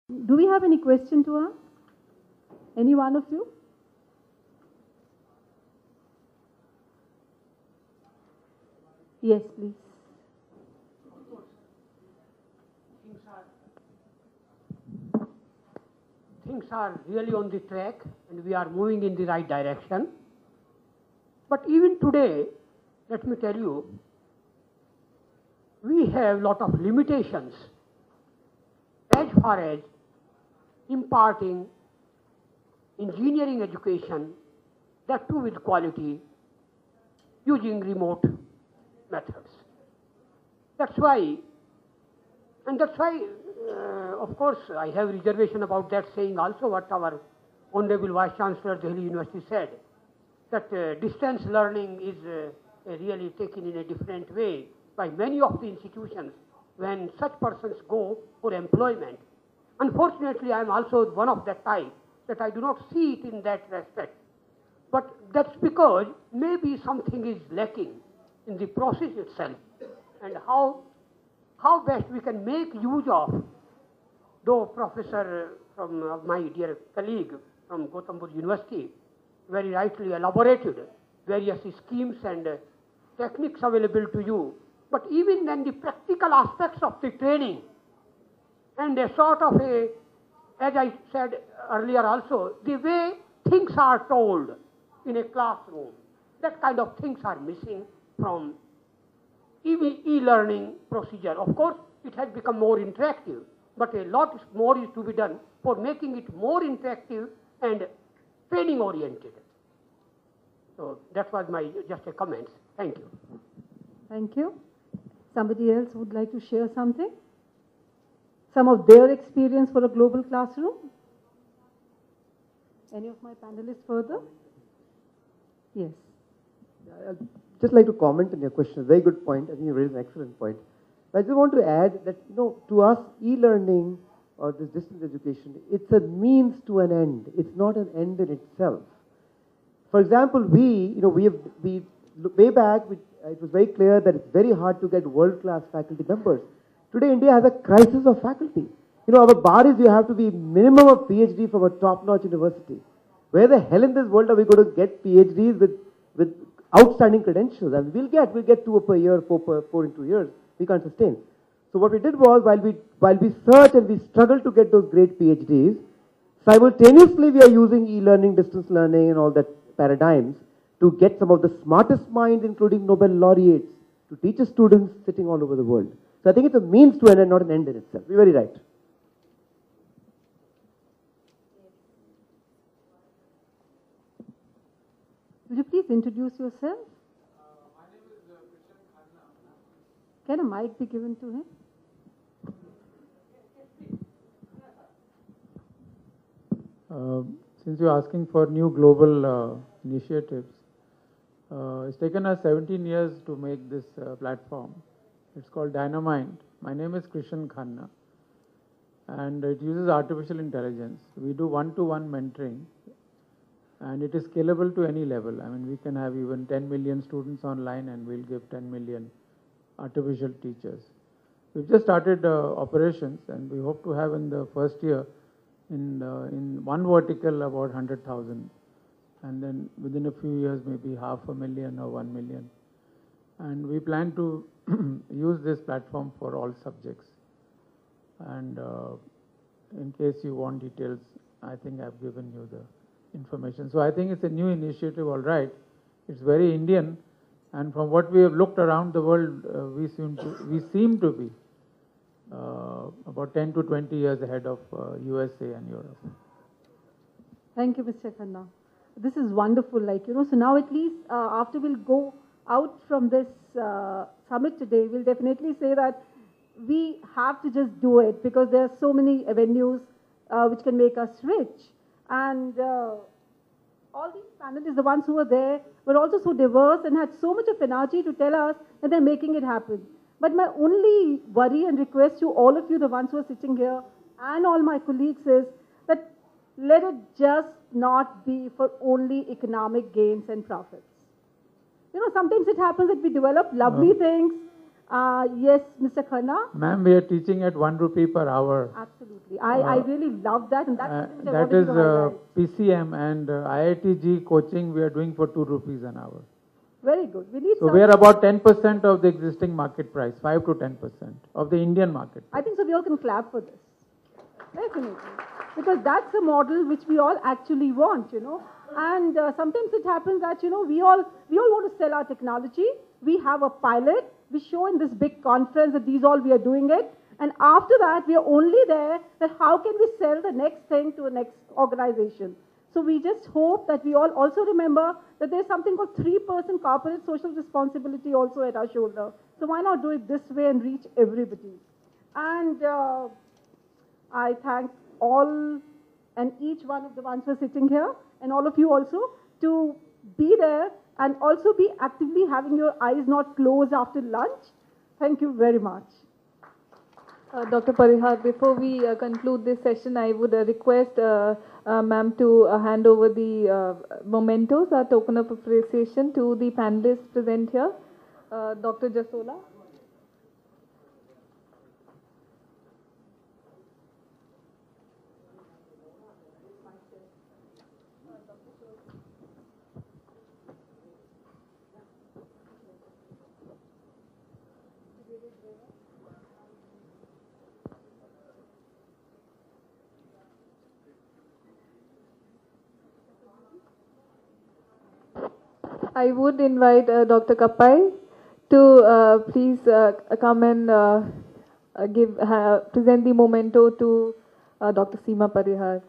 Do we have any question to ask? Any one of you? Yes, please. Things are really on the track and we are moving in the right direction. But even today, let me tell you, we have a lot of limitations as far as imparting engineering education, that too with quality, using remote methods. That's why, of course, I have reservation about that saying also what our Honorable Vice Chancellor, Delhi University said, that distance learning is really taken in a different way by many of the institutions when such persons go for employment. Unfortunately, I am also one of that type that I do not see it in that respect. But that's because maybe something is lacking in the process itself, and how best we can make use of, though Professor from my dear colleague from Gautam Buddha University very rightly elaborated various schemes and techniques available to you, but even then the practical aspects of the training and a sort of a, as I said earlier also, the way things are told in a classroom, that kind of things are missing from e-learning procedure. Of course, it has become more interactive, but a lot more is to be done for making it more interactive and training oriented. So that was my just a comment. Thank you. Thank you. Somebody else would like to share something? Some of their experience for a global classroom? Any of my panelists further? Yes. I'd just like to comment on your question. Very good point. I think you raised an excellent point. I just want to add that, to us, e-learning or this distance education, it's a means to an end. It's not an end in itself. For example, way back, it was very clear that it's very hard to get world-class faculty members. Today, India has a crisis of faculty. Our bar is you have to be minimum of PhD from a top-notch university. Where the hell in this world are we going to get PhDs with outstanding credentials? I mean, we'll get 2 per year, 4 in 2 years. We can't sustain. So what we did was, while we search and we struggle to get those great PhDs, simultaneously we are using e-learning, distance learning and all that paradigms to get some of the smartest minds, including Nobel laureates, to teach students sitting all over the world. So I think it's a means to an end, not an end in itself. You're very right. Would you please introduce yourself? My name is Christian Khanna. Can a mic be given to him? Since you're asking for new global initiatives, it's taken us 17 years to make this platform. It's called Dynamind. My name is Christian Khanna, and it uses artificial intelligence. We do one-to-one mentoring, and it is scalable to any level. I mean, we can have even 10 million students online, and we'll give 10 million artificial teachers. We've just started operations, and we hope to have in the first year, in one vertical, about 100,000. And then within a few years, maybe 500,000 or 1 million. And we plan to use this platform for all subjects. And in case you want details, I think I've given you the information. So I think it's a new initiative, all right. It's very Indian. And from what we have looked around the world, we seem to be about 10 to 20 years ahead of USA and Europe. Thank you, Mr. Khanna. This is wonderful, so now at least after we'll go out from this summit today, we'll definitely say that we have to just do it because there are so many avenues which can make us rich. And all these panelists, the ones who were there, were also so diverse and had so much of energy to tell us that they're making it happen. But my only worry and request to all of you, the ones who are sitting here, and all my colleagues is that let it just not be for only economic gains and profits. Sometimes it happens that we develop lovely things Yes, Mr. Khanna. Ma'am, we are teaching at 1 rupee per hour. Absolutely. I really love that, and that's something I That wanted is to highlight. PCM, and IITG coaching we are doing for 2 rupees an hour. Very good. We need So we are about 10% of the existing market price, 5 to 10% of the Indian market. I think so we all can clap for this. Definitely. Because that's a model which we all actually want, you know. And sometimes it happens that, you know, we all want to sell our technology. We have a pilot. We show in this big conference that these all we are doing it. And after that, we are only there that how can we sell the next thing to the next organization. So we just hope that we all also remember that there's something called 3% corporate social responsibility also at our shoulder. So why not do it this way and reach everybody? And I thank all and each one of the ones who are sitting here and all of you also to be there and also be actively having your eyes not closed after lunch. Thank you very much. Dr. Parihar, before we conclude this session, I would request ma'am to hand over the mementos, our token of appreciation, to the panelists present here. Dr. Jasola. I would invite Dr. Kappai to please come and present the memento to Dr. Seema Parihar.